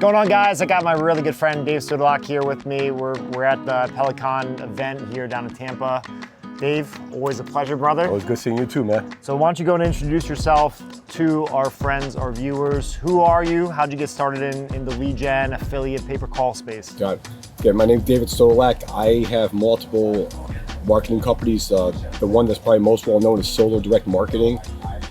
going on, guys? I got my really good friend Dave Solak here with me. We're at the Peloton event here down in Tampa. Dave, always a pleasure, brother. Always good seeing you too, man. So why don't you go and introduce yourself to our friends, our viewers. Who are you? How'd you get started in the lead gen, affiliate, pay-per-call space? Got it. Yeah, my name's David Solak. I have multiple marketing companies. The one that's probably most well known is Solar Direct Marketing.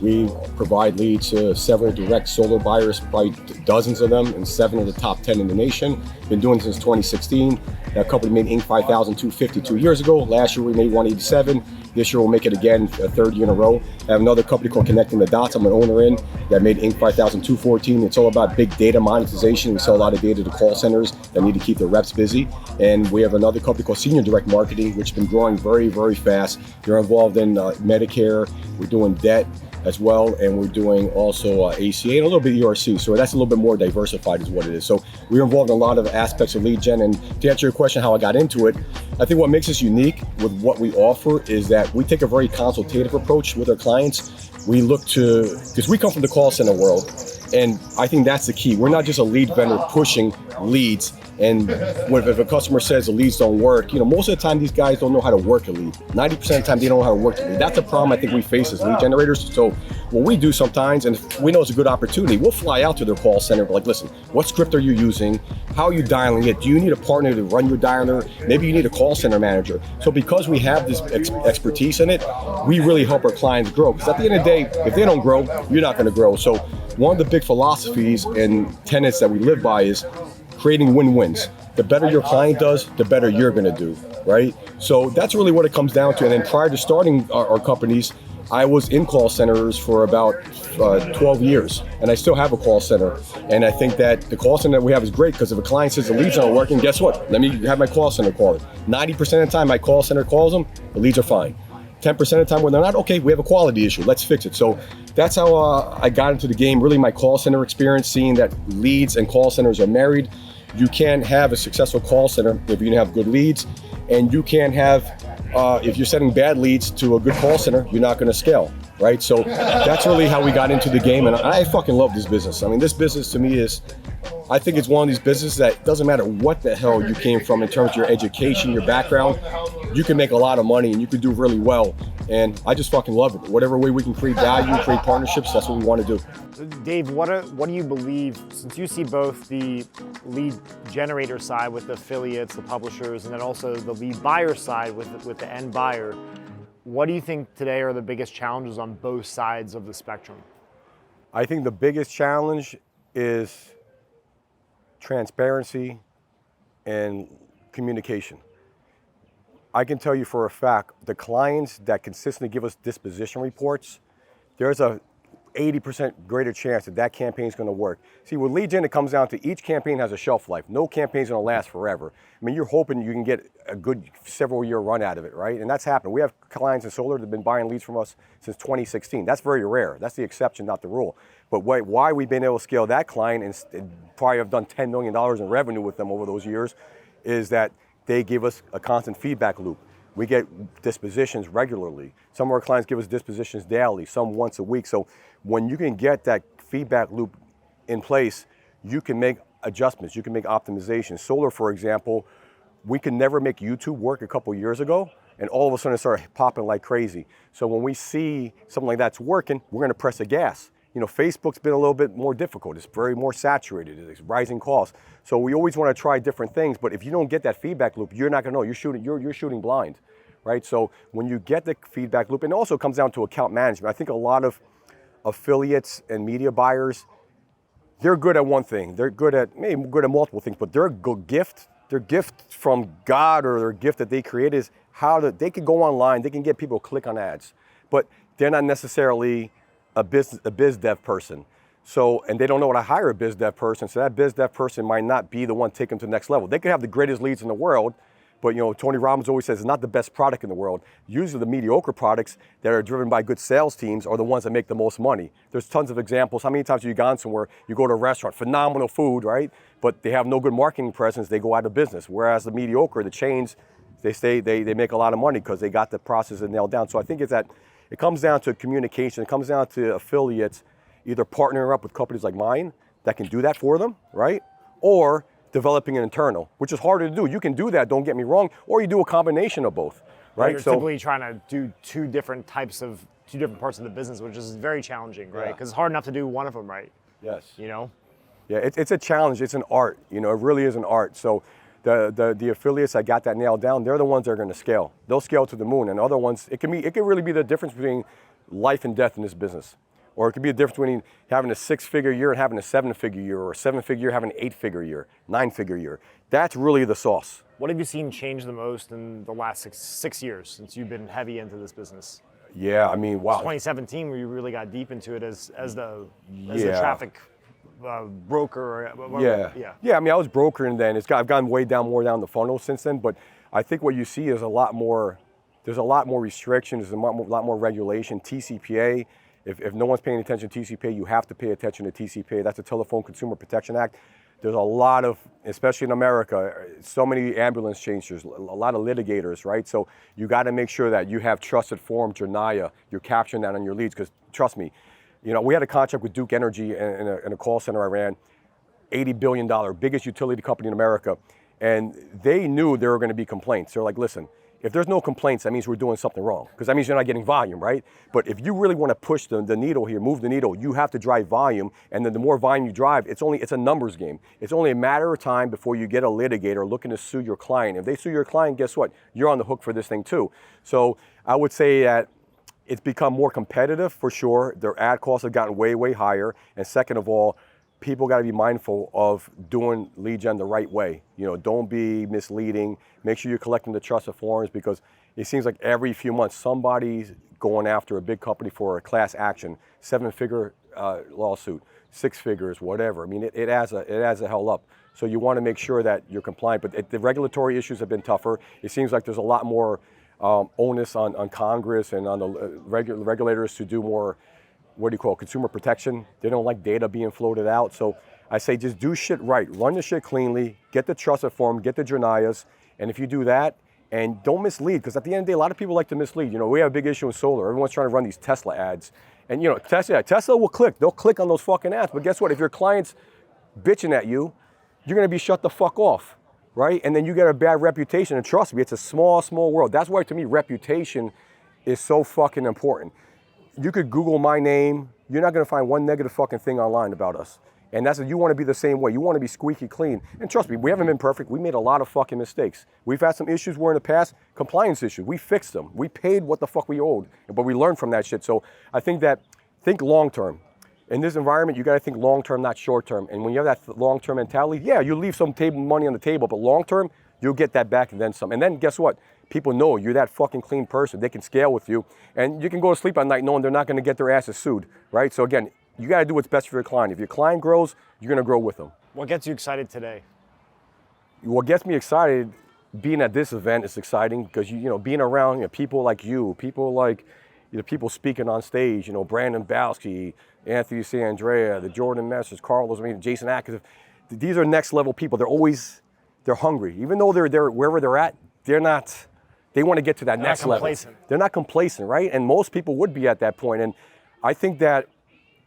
We provide leads to several direct solar buyers, probably dozens of them, and 7 of the top 10 in the nation. Been doing it since 2016. That company made Inc. 5,250 2 years ago. Last year we made 187. This year we'll make it again, a third year in a row. I have another company called Connecting the Dots. I'm an owner in that made Inc. 5,214. It's all about big data monetization. We sell a lot of data to call centers that need to keep their reps busy. And we have another company called Senior Direct Marketing, which has been growing very, very fast. They're involved in Medicare. We're doing debt as well, and we're doing also ACA and a little bit ERC, so that's a little bit more diversified is what it is. So we're involved in a lot of aspects of lead gen, and to answer your question how I got into it, I think what makes us unique with what we offer is that we take a very consultative approach with our clients. We look to, because we come from the call center world, and I think that's the key. We're not just a lead vendor pushing leads, and if a customer says the leads don't work, most of the time these guys don't know how to work a lead. 90% of the time they don't know how to work a lead. That's a problem I think we face as lead generators. So what we do sometimes, and if we know it's a good opportunity, we'll fly out to their call center, like, listen, what script are you using? How are you dialing it? Do you need a partner to run your dialer? Maybe you need a call center manager. So because we have this expertise in it, we really help our clients grow. Because at the end of the day, if they don't grow, you're not gonna grow. So one of the big philosophies and tenets that we live by is creating win-wins. The better your client does, the better you're gonna do, right? So that's really what it comes down to. And then prior to starting our companies, I was in call centers for about 12 years, and I still have a call center. And I think that the call center that we have is great, because if a client says the leads aren't working, guess what? Let me have my call center call it. 90% of the time my call center calls them, the leads are fine. 10% of the time when they're not, okay, we have a quality issue, let's fix it. So that's how I got into the game, really my call center experience, seeing that leads and call centers are married. You can't have a successful call center if you don't have good leads, and you can't have, if you're sending bad leads to a good call center, you're not gonna scale, right? So that's really how we got into the game, and I fucking love this business. I mean, this business to me is, I think it's one of these businesses that doesn't matter what the hell you came from in terms of your education, your background, you can make a lot of money and you can do really well. And I just fucking love it. Whatever way we can create value, create partnerships, that's what we want to do. Dave, what do you believe, since you see both the lead generator side with the affiliates, the publishers, and then also the lead buyer side with the end buyer, what do you think today are the biggest challenges on both sides of the spectrum? I think the biggest challenge is transparency and communication. I can tell you for a fact, the clients that consistently give us disposition reports, there's a 80% greater chance that that campaign is going to work. See, with lead gen, it comes down to each campaign has a shelf life. No campaign is going to last forever. I mean, you're hoping you can get a good several year run out of it, right? And that's happened. We have clients in solar that have been buying leads from us since 2016. That's very rare. That's the exception, not the rule. But why we've been able to scale that client and probably have done $10 million in revenue with them over those years is that they give us a constant feedback loop. We get dispositions regularly. Some of our clients give us dispositions daily, some once a week. So when you can get that feedback loop in place, you can make adjustments, you can make optimizations. Solar, for example, we could never make YouTube work a couple years ago, and all of a sudden it started popping like crazy. So when we see something like that's working, we're gonna press the gas. Facebook's been a little bit more difficult. It's very more saturated. It's rising costs. So we always want to try different things, but if you don't get that feedback loop, you're not going to know. You're shooting blind, right? So when you get the feedback loop, and it also comes down to account management. I think a lot of affiliates and media buyers, they're good at one thing. They're good at multiple things, but their gift from God, or their gift that they create, is they can go online, they can get people to click on ads, but they're not necessarily a biz dev person. So, and they don't know how to hire a biz dev person, so that biz dev person might not be the one to take them to the next level. They could have the greatest leads in the world, but Tony Robbins always says it's not the best product in the world. Usually the mediocre products that are driven by good sales teams are the ones that make the most money. There's tons of examples. How many times have you gone somewhere, you go to a restaurant, phenomenal food, right? But they have no good marketing presence, they go out of business. Whereas the mediocre, the chains, they make a lot of money because they got the process nailed down. So I think it comes down to communication. It comes down to affiliates either partnering up with companies like mine that can do that for them, right? or developing an internal, which is harder to do. You can do that, don't get me wrong, or you do a combination of both, right? You're typically trying to do two different parts of the business, which is very challenging, right? Because it's hard enough to do one of them right. Yes. You know? Yeah, it's a challenge. It's an art. You know, it really is an art. So the affiliates that got that nailed down, they're the ones that are going to scale. They'll scale to the moon. And other ones, it can really be the difference between life and death in this business. Or it could be a difference between having a 6-figure year and having a 7-figure year, or a 7-figure year having an 8-figure year, 9-figure year. That's really the sauce. What have you seen change the most in the last six years since you've been heavy into this business? Yeah, I mean, wow. 2017, where you really got deep into it as the traffic broker. Yeah. I mean, I was brokering then. I've gone way more down the funnel since then. But I think what you see is a lot more. There's a lot more restrictions. There's a lot more regulation. TCPA. If no one's paying attention to TCPA, you have to pay attention to TCPA. That's the Telephone Consumer Protection Act. There's a lot of, especially in America, so many ambulance changers, a lot of litigators, right? So you got to make sure that you have trusted forms, your NIA, you're capturing that on your leads, because trust me, you know, we had a contract with Duke Energy in a call center I ran, $80 billion, biggest utility company in America, and they knew there were going to be complaints. They're like, listen, if there's no complaints, that means we're doing something wrong, because that means you're not getting volume, right? But if you really want to push the needle here, move the needle, you have to drive volume, and then the more volume you drive, it's a numbers game. It's only a matter of time before you get a litigator looking to sue your client. If they sue your client, guess what? You're on the hook for this thing too. So I would say that it's become more competitive for sure. Their ad costs have gotten way, way higher. And second of all, people got to be mindful of doing lead gen the right way. You know, don't be misleading. Make sure you're collecting the trusted forms, because it seems like every few months somebody's going after a big company for a class action, 7-figure lawsuit, 6 figures, whatever. I mean, it adds a hell up. So you want to make sure that you're compliant. But the regulatory issues have been tougher. It seems like there's a lot more onus on Congress and on the regulators to do more, consumer protection. They don't like data being floated out. So I say just do shit right. Run the shit cleanly, get the trusted form, get the JNIAs, and if you do that, and don't mislead, because at the end of the day, a lot of people like to mislead. You know, we have a big issue in solar. Everyone's trying to run these Tesla ads. And you know, Tesla will click. They'll click on those fucking ads. But guess what? If your client's bitching at you, you're going to be shut the fuck off, right? And then you get a bad reputation. And trust me, it's a small, small world. That's why, to me, reputation is so fucking important. You could Google my name. You're not going to find one negative fucking thing online about us. And that's what you want to be the same way. You want to be squeaky clean. And trust me, we haven't been perfect. We made a lot of fucking mistakes. We've had some issues where in the past, compliance issues, we fixed them. We paid what the fuck we owed, but we learned from that shit. So I think long term. In this environment, you got to think long term, not short term. And when you have that long term mentality, yeah, you leave some money on the table, but long term, you'll get that back and then some. And then guess what? People know you're that fucking clean person. They can scale with you. And you can go to sleep at night knowing they're not going to get their asses sued, right? So again, you got to do what's best for your client. If your client grows, you're going to grow with them. What gets you excited today? What gets me excited, being at this event is exciting, because you know, being around people like you, people like people speaking on stage, Brandon Bowski, Anthony Sandrea, the Jordan Messers, Carlos, Jason Atkins. These are next level people. They're hungry. Even though they're wherever they're at, they want to get to that next level. They're not complacent, right? And most people would be at that point. And I think that,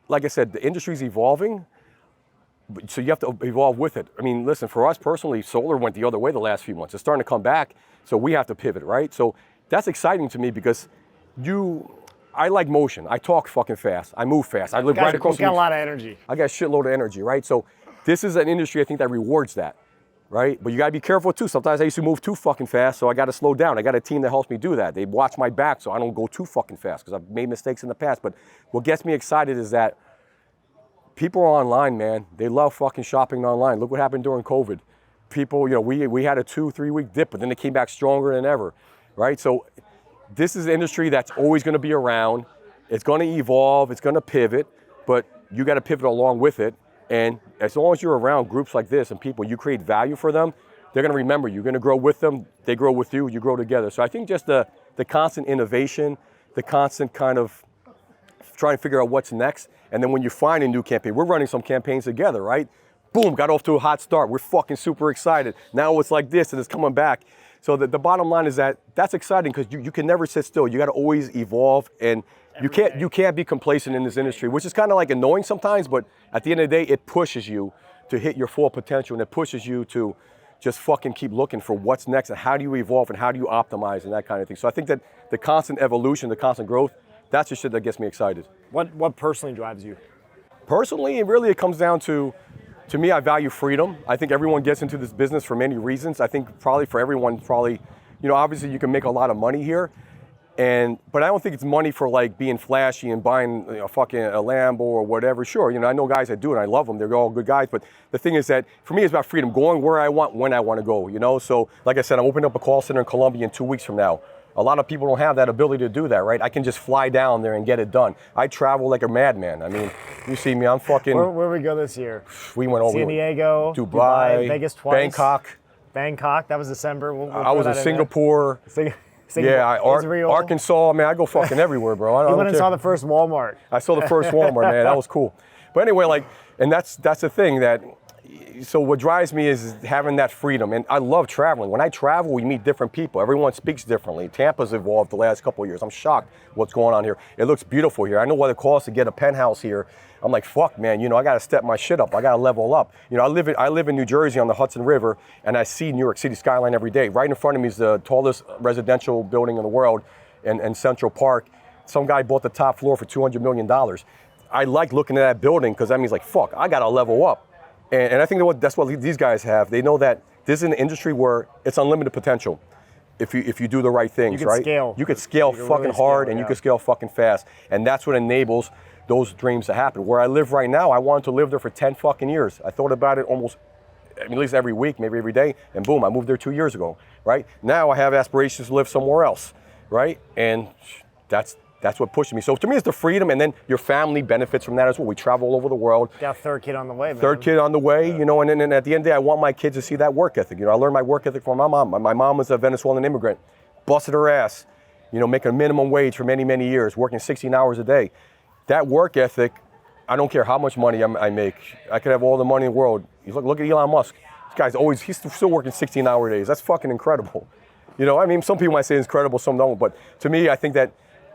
like I said, the industry's evolving, so you have to evolve with it. I mean, listen, for us personally, solar went the other way the last few months. It's starting to come back, so we have to pivot, right? So that's exciting to me, because I like motion. I talk fucking fast. I move fast. I live right across the... You got a lot of energy. I got a shitload of energy, right? So this is an industry, I think, that rewards that, right? But you gotta be careful too. Sometimes I used to move too fucking fast, so I gotta slow down. I got a team that helps me do that. They watch my back so I don't go too fucking fast, because I've made mistakes in the past. But what gets me excited is that people are online, man. They love fucking shopping online. Look what happened during COVID. People, we had a 2-3 week dip, but then it came back stronger than ever, right? So this is an industry that's always gonna be around. It's gonna evolve, it's gonna pivot, but you gotta pivot along with it. And as long as you're around groups like this and people, you create value for them, they're gonna remember you. You're gonna grow with them, they grow with you, you grow together. So I think just the constant innovation, the constant kind of trying to figure out what's next. And then when you find a new campaign, we're running some campaigns together, right? Boom, got off to a hot start. We're fucking super excited. Now it's like this and it's coming back. So the bottom line is that's exciting, because you can never sit still. You got to always evolve, and you can't be complacent in this industry, which is kind of like annoying sometimes, but at the end of the day, it pushes you to hit your full potential, and it pushes you to just fucking keep looking for what's next and how do you evolve and how do you optimize and that kind of thing. So I think that the constant evolution, the constant growth, that's the shit that gets me excited. What personally drives you? Personally, it comes down to me, I value freedom. I think everyone gets into this business for many reasons. I think probably for everyone, obviously you can make a lot of money here, but I don't think it's money for like being flashy and buying fucking a Lambo or whatever. Sure, I know guys that do it and I love them. They're all good guys. But the thing is that for me, it's about freedom, going where I want, when I want to go, So like I said, I'm opening up a call center in Colombia in 2 weeks from now. A lot of people don't have that ability to do that, right? I can just fly down there and get it done. I travel like a madman. I mean, you see me, I'm fucking... Where we go this year? We went over... San Diego, Dubai, Vegas twice. Bangkok, that was December. I was in Singapore. Arkansas, man, I go fucking everywhere, bro. You went and saw the first Walmart. I saw the first Walmart, man, that was cool. But anyway, and that's the thing so what drives me is having that freedom, and I love traveling. When I travel, we meet different people. Everyone speaks differently. Tampa's evolved the last couple of years. I'm shocked what's going on here. It looks beautiful here. I know what it costs to get a penthouse here. I'm like, fuck, man, I got to step my shit up. I got to level up. I live in New Jersey on the Hudson River, and I see New York City skyline every day. Right in front of me is the tallest residential building in the world in Central Park. Some guy bought the top floor for $200 million. I like looking at that building because that means like, fuck, I got to level up. And I think that's what these guys have. They know that this is an industry where it's unlimited potential if you do the right things, right? Scale. You could scale fucking hard and you could scale fucking fast. And that's what enables those dreams to happen. Where I live right now, I wanted to live there for 10 fucking years. I thought about it at least every week, maybe every day, and boom, I moved there 2 years ago, right? Now I have aspirations to live somewhere else, right? And that's what pushed me. So to me, it's the freedom, and then your family benefits from that as well. We travel all over the world. Got a third kid on the way, man. Third kid on the way, and then at the end of the day, I want my kids to see that work ethic. I learned my work ethic from my mom. My mom was a Venezuelan immigrant, busted her ass, making a minimum wage for many, many years, working 16 hours a day. That work ethic, I don't care how much money I make. I could have all the money in the world. Look at Elon Musk. This guy's he's still working 16-hour days. That's fucking incredible. Some people might say it's incredible, some don't, but to me, I think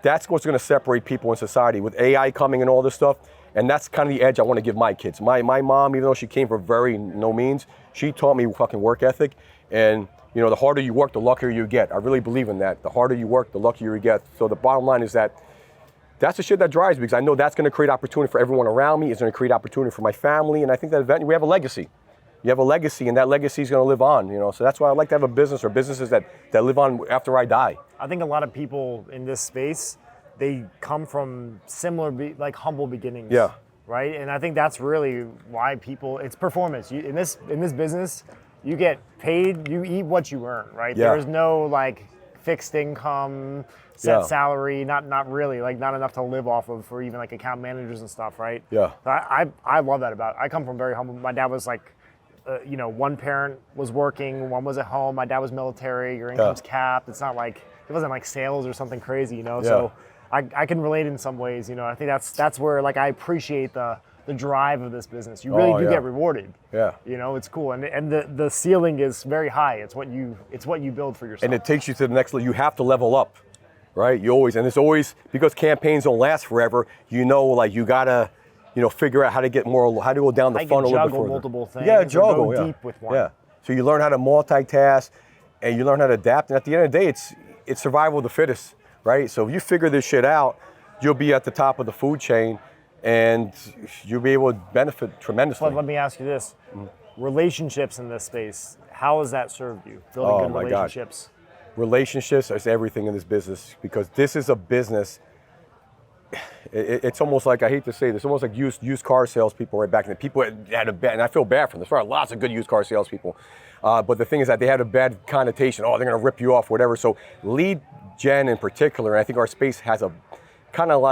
that's what's going to separate people in society with AI coming and all this stuff. And that's kind of the edge I want to give my kids. My mom, even though she came from very no means, she taught me fucking work ethic. And, the harder you work, the luckier you get. I really believe in that. The harder you work, the luckier you get. So the bottom line is that's the shit that drives me, because I know that's going to create opportunity for everyone around me. It's going to create opportunity for my family. And I think that eventually we have a legacy. You have a legacy, and that legacy is going to live on, So that's why I like to have a business or businesses that live on after I die. I think a lot of people in this space, they come from similar, humble beginnings. Yeah. Right? And I think that's really why it's performance. In this business, you get paid, you eat what you earn, right? Yeah. There's no fixed income, set salary, not really, not enough to live off of for even account managers and stuff, right? Yeah. So I love that about it. I come from very humble. My dad was one parent was working, one was at home. My dad was military. Your income's capped. It's not it wasn't sales or something crazy, Yeah. So I can relate in some ways. I think that's where I appreciate the drive of this business. You really do get rewarded. Yeah. It's cool, and the ceiling is very high. It's what you build for yourself. And it takes you to the next level. You have to level up, right? It's always, because campaigns don't last forever. You gotta. Figure out how to go down the funnel a little bit further. Juggle multiple things. Yeah, juggle. Go deep with one. Yeah. So you learn how to multitask, and you learn how to adapt. And at the end of the day, it's survival of the fittest, right? So if you figure this shit out, you'll be at the top of the food chain, and you'll be able to benefit tremendously. But let me ask you this: relationships in this space, how has that served you? Building good relationships. God. Relationships is everything in this business, because this is a business. It's almost like, I hate to say this, almost like used car salespeople right back then. People had a bad, and I feel bad for them. There are lots of good used car salespeople. But the thing is that they had a bad connotation. Oh, they're going to rip you off, whatever. So lead gen in particular, and I think our space has a kind of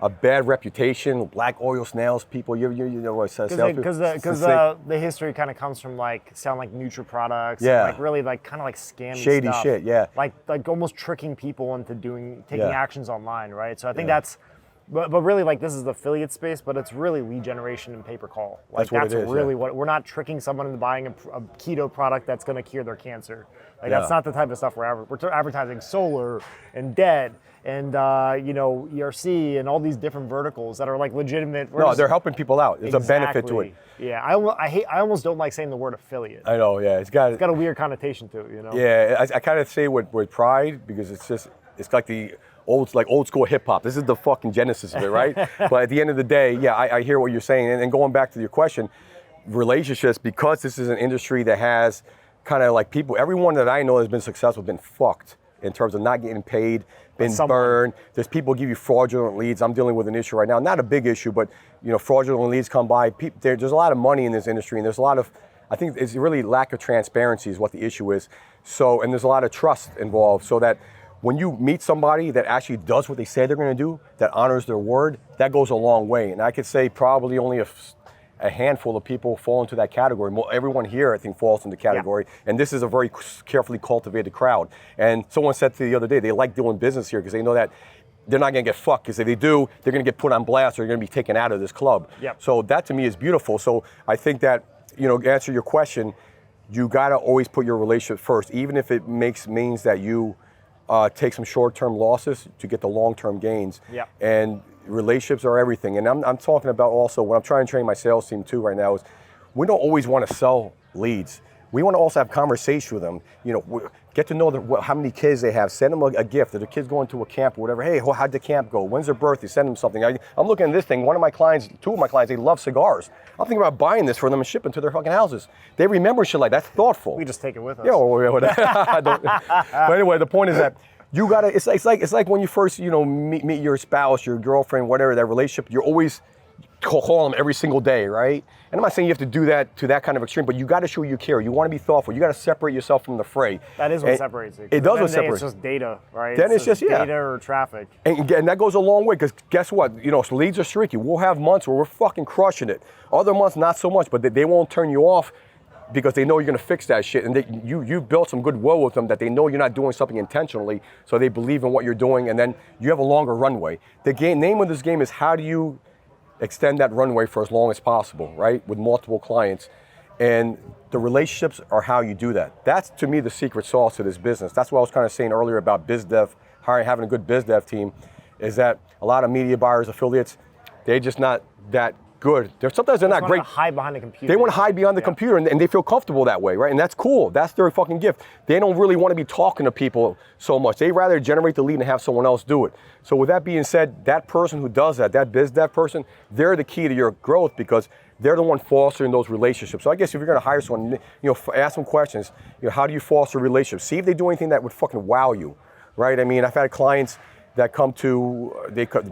a bad reputation. Black oil snails people, you know what it says? Because the history kind of comes from sound like Nutra products. Yeah. Really kind of scammy shady stuff. Shit, yeah. Like almost tricking people into taking actions online, right? So I think that's But really, like, this is the affiliate space, but it's really lead generation and pay-per-call. Like, That's what it is, really yeah. what we're not tricking someone into buying a keto product that's going to cure their cancer. Like, Yeah. that's not the type of stuff we're advertising solar and debt and ERC and all these different verticals that are like legitimate. No, they're helping people out. There's a benefit to it. Yeah, I almost don't like saying the word affiliate. I know, yeah. It's got a weird connotation to it, you know. Yeah, I kind of say with pride because it's like the old school hip hop. This is the fucking genesis of it, right? But at the end of the day, yeah, I hear what you're saying. And going back to your question, relationships, because this is an industry that has kind of like people, everyone that I know has been successful, been fucked in terms of not getting paid, been burned. There's people give you fraudulent leads. I'm dealing with an issue right now, not a big issue, but fraudulent leads come by. There's a lot of money in this industry, and there's a lot of, I think it's really lack of transparency is what the issue is. So, and there's a lot of trust involved, so that when you meet somebody that actually does what they say they're going to do, that honors their word, that goes a long way. And I could say probably only a handful of people fall into that category. Everyone here, I think, falls into the category. Yeah. And this is a very carefully cultivated crowd. And someone said to the other day, they like doing business here because they know that they're not going to get fucked, because if they do, they're going to get put on blast or they're going to be taken out of this club. Yep. So that to me is beautiful. So I think that, to answer your question, you got to always put your relationship first, even if it means that you take some short-term losses to get the long-term gains. Yep. And relationships are everything. And I'm talking about also, what I'm trying to train my sales team too right now is, we don't always want to sell leads. We want to also have conversation with them. Get to know how many kids they have. Send them a gift. If the kid's going to a camp or whatever, hey, how'd the camp go? When's their birthday? Send them something. I'm looking at this thing. Two of my clients, they love cigars. I'm thinking about buying this for them and shipping to their fucking houses. They remember shit like that. That's thoughtful. We just take it with us. Yeah, but anyway, the point is that you gotta. It's like when you first meet your spouse, your girlfriend, whatever, that relationship. You're always call them every single day, right? And I'm not saying you have to do that to that kind of extreme, but you got to show you care. You want to be thoughtful. You got to separate yourself from the fray. That is what separates it. It does what separates. It's just data, right? Then it's just data or traffic. And that goes a long way, because guess what? So leads are streaky. We'll have months where we're fucking crushing it. Other months, not so much, but they won't turn you off because they know you're going to fix that shit. And you've built some goodwill with them, that they know you're not doing something intentionally, so they believe in what you're doing, and then you have a longer runway. The name of this game is, how do you extend that runway for as long as possible, right? With multiple clients. And the relationships are how you do that. That's, to me, the secret sauce to this business. That's what I was kind of saying earlier about biz dev, having a good biz dev team, is that a lot of media buyers, affiliates, they're just not that good. Sometimes they're not great. They want to hide behind the computer. They want to hide behind the computer, and they feel comfortable that way, right? And that's cool. That's their fucking gift. They don't really want to be talking to people so much. They rather generate the lead and have someone else do it. So with that being said, that person who does that biz dev person, they're the key to your growth, because they're the one fostering those relationships. So I guess if you're going to hire someone, ask them questions. How do you foster relationships? See if they do anything that would fucking wow you, right? I mean, I've had clients that come to,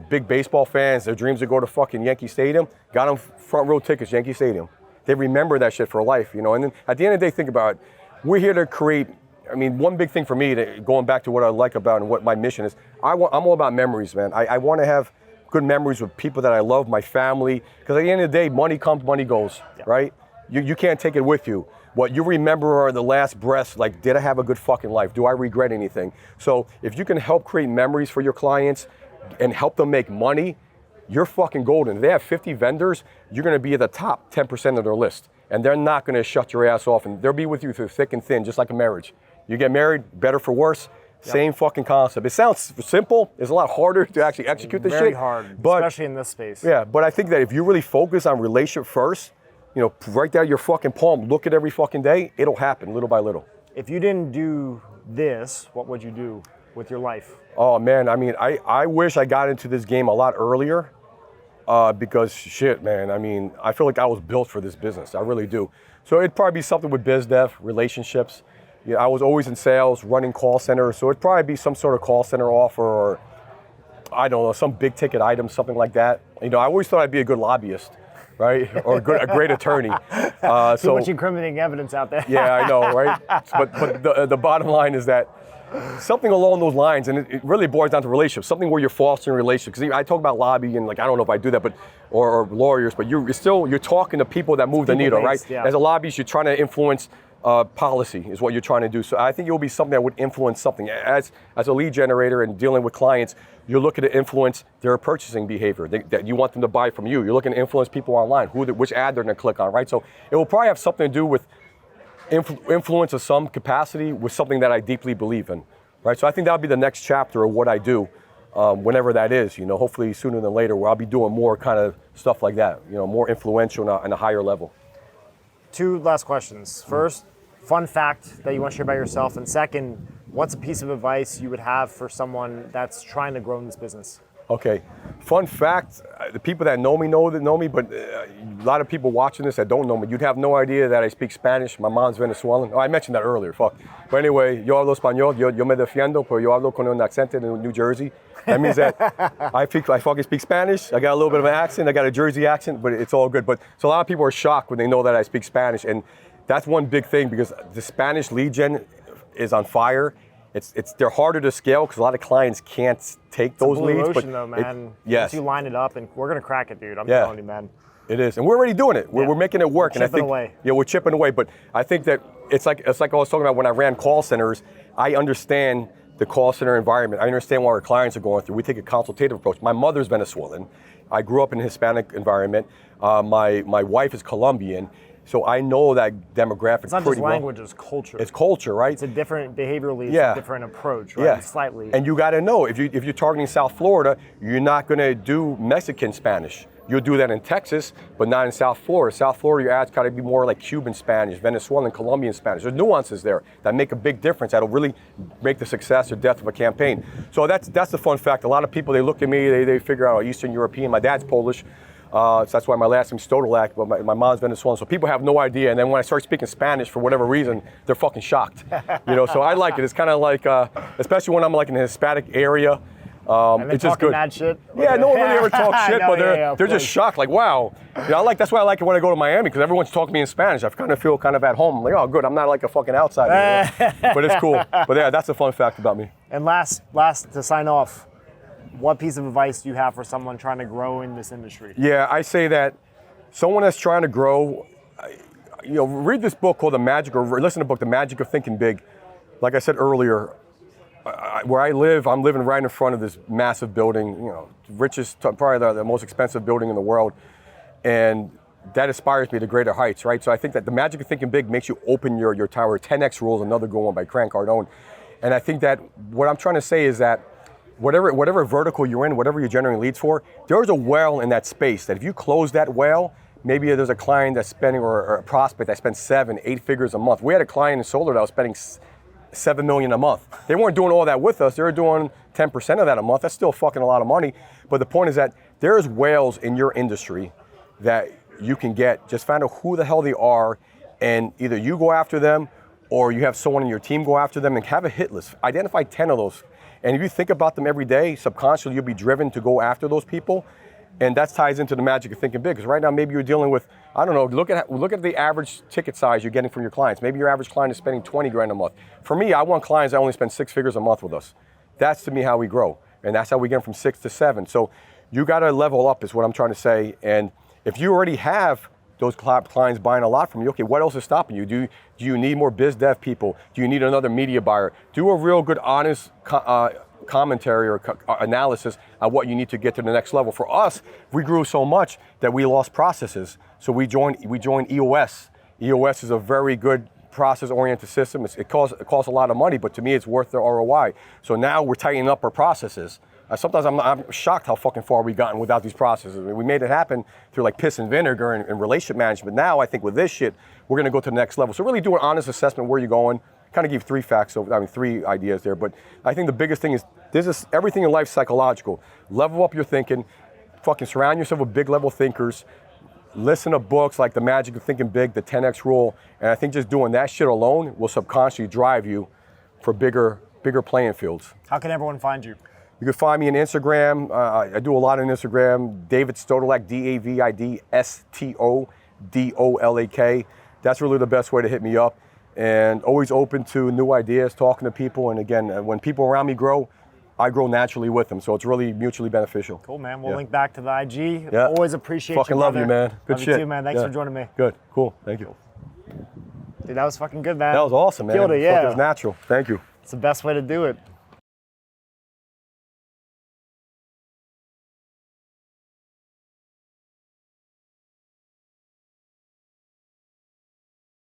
big baseball fans, their dreams to go to fucking Yankee Stadium, got them front row tickets, Yankee Stadium. They remember that shit for life, and then at the end of the day, think about it. We're here to create, one big thing for me, going back to what I like about and what my mission is, I'm all about memories, man. I want to have good memories with people that I love, my family, because at the end of the day, money comes, money goes, right? You can't take it with you. What you remember are the last breaths, like, did I have a good fucking life? Do I regret anything? So if you can help create memories for your clients and help them make money, you're fucking golden. If they have 50 vendors, you're gonna be at the top 10% of their list. And they're not gonna shut your ass off, and they'll be with you through thick and thin, just like a marriage. You get married, better for worse, same fucking concept. It sounds simple, it's a lot harder to actually execute this shit. Very hard, especially in this space. Yeah, but I think that if you really focus on relationship first, write down your fucking palm, look at every fucking day, it'll happen little by little. If you didn't do this, what would you do with your life? Oh man, I wish I got into this game a lot earlier, because shit, man, I feel like I was built for this business, I really do. So it'd probably be something with biz dev, relationships. I was always in sales, running call centers, so it'd probably be some sort of call center offer, or I don't know, some big ticket item, something like that. I always thought I'd be a good lobbyist, right? Or a great attorney. Too much incriminating evidence out there. Yeah, I know, right? But the bottom line is that something along those lines, and it really boils down to relationships, something where you're fostering relationships. Because I talk about lobby, and I don't know if I do that, but or lawyers, but you're talking to people that move the needle, right? Yeah. As a lobbyist, you're trying to influence policy is what you're trying to do. So I think it will be something that would influence something. As a lead generator and dealing with clients, you're looking to influence their purchasing behavior, that you want them to buy from you. You're looking to influence people online, which ad they're going to click on, right? So it will probably have something to do with influence of some capacity with something that I deeply believe in, right? So I think that'll be the next chapter of what I do, whenever that is, hopefully sooner than later, where I'll be doing more kind of stuff like that, more influential on a higher level. 2 last questions. First, fun fact that you want to share about yourself, and second, what's a piece of advice you would have for someone that's trying to grow in this business? Okay, fun fact, the people that know me, but a lot of people watching this that don't know me, you'd have no idea that I speak Spanish. My mom's Venezuelan. Oh, I mentioned that earlier, fuck. But anyway, yo hablo español, yo me defiendo, pero yo hablo con un accent in New Jersey. That means that I fucking speak Spanish. I got a little bit of an accent, I got a Jersey accent, but it's all good. So a lot of people are shocked when they know that I speak Spanish, and that's one big thing because the Spanish lead gen is on fire. They're harder to scale because a lot of clients can't take those leads. Ocean, though, man. Yes. Once you line it up, and we're gonna crack it, dude. I'm telling you, man. It is, and we're already doing it. We're making it work. We're chipping away. Yeah, we're chipping away. But I think that it's like I was talking about when I ran call centers. I understand the call center environment. I understand what our clients are going through. We take a consultative approach. My mother's Venezuelan. I grew up in a Hispanic environment. My wife is Colombian. So I know that demographic. It's not just language, it's culture. It's culture, right? It's a different behaviorally, it's a different approach, right? Yeah. Slightly. And you got to know if you're targeting South Florida, you're not going to do Mexican Spanish. You'll do that in Texas, but not in South Florida. South Florida, your ads got to be more like Cuban Spanish, Venezuelan, Colombian Spanish. There's nuances there that make a big difference. That'll really make the success or death of a campaign. So that's the fun fact. A lot of people, they look at me, they figure out Eastern European. My dad's Polish. So that's why my last name's Solak, but my mom's Venezuelan. So people have no idea. And then when I start speaking Spanish, for whatever reason, they're fucking shocked. So I like it. It's kind of like, especially when I'm like in a Hispanic area. It's just good. Mad shit. Yeah, no one really ever talks shit, but they're just shocked. Like, wow. That's why I like it when I go to Miami, because everyone's talking to me in Spanish. I kind of feel kind of at home. I'm like, oh, good. I'm not like a fucking outsider. But it's cool. But yeah, that's a fun fact about me. And last to sign off, what piece of advice do you have for someone trying to grow in this industry? Yeah, I say that someone that's trying to grow, read this book called listen to the book, The Magic of Thinking Big. Like I said earlier, where I live, I'm living right in front of this massive building, richest, probably the most expensive building in the world. And that inspires me to greater heights, right? So I think that the magic of thinking big makes you open your tower. 10X rule is another good one by Grant Cardone. And I think that what I'm trying to say is that whatever vertical you're in, whatever you're generating leads for, there's a well in that space that if you close that well, maybe there's a client that's spending, or a prospect that spends 7-8 figures a month. We had a client in solar that was spending $7 million a month. They weren't doing all that with us. They were doing 10% of that a month. That's still fucking a lot of money. But the point is that there's whales in your industry that you can get. Just find out who the hell they are, and either you go after them or you have someone in your team go after them, and have a hit list. Identify 10 of those. And if you think about them every day, subconsciously you'll be driven to go after those people. And that ties into the magic of thinking big. Because right now, maybe you're dealing with, I don't know, look at the average ticket size you're getting from your clients. Maybe your average client is spending 20 grand a month. For me, I want clients that only spend 6 figures a month with us. That's to me how we grow. And that's how we get from 6 to 7. So you got to level up is what I'm trying to say. And if you already have those clients buying a lot from you, okay, what else is stopping you? Do you need more biz dev people? Do you need another media buyer? Do a real good, honest commentary or analysis on what you need to get to the next level. For us, we grew so much that we lost processes. So we joined EOS. EOS is a very good process-oriented system. It costs a lot of money, but to me, it's worth the ROI. So now we're tightening up our processes. Sometimes I'm shocked how fucking far we've gotten without these processes. I mean, we made it happen through like piss and vinegar and relationship management. Now I think with this shit, we're gonna go to the next level. So really do an honest assessment where you're going. Kind of give 3 ideas there. But I think the biggest thing is everything in life psychological. Level up your thinking. Fucking surround yourself with big level thinkers. Listen to books like The Magic of Thinking Big, the 10X rule. And I think just doing that shit alone will subconsciously drive you for bigger playing fields. How can everyone find you? You can find me on Instagram. I do a lot on Instagram. David Stodolak, DavidStodolak. That's really the best way to hit me up. And always open to new ideas, talking to people. And again, when people around me grow, I grow naturally with them. So it's really mutually beneficial. Cool, man. We'll link back to the IG. Yeah. Always appreciate you, love you, man. Good love shit. you too, man. Thanks for joining me. Good, cool. Thank you. Dude, that was fucking good, man. That was awesome, man. Killed it, I felt yeah. it was natural. Thank you. It's the best way to do it.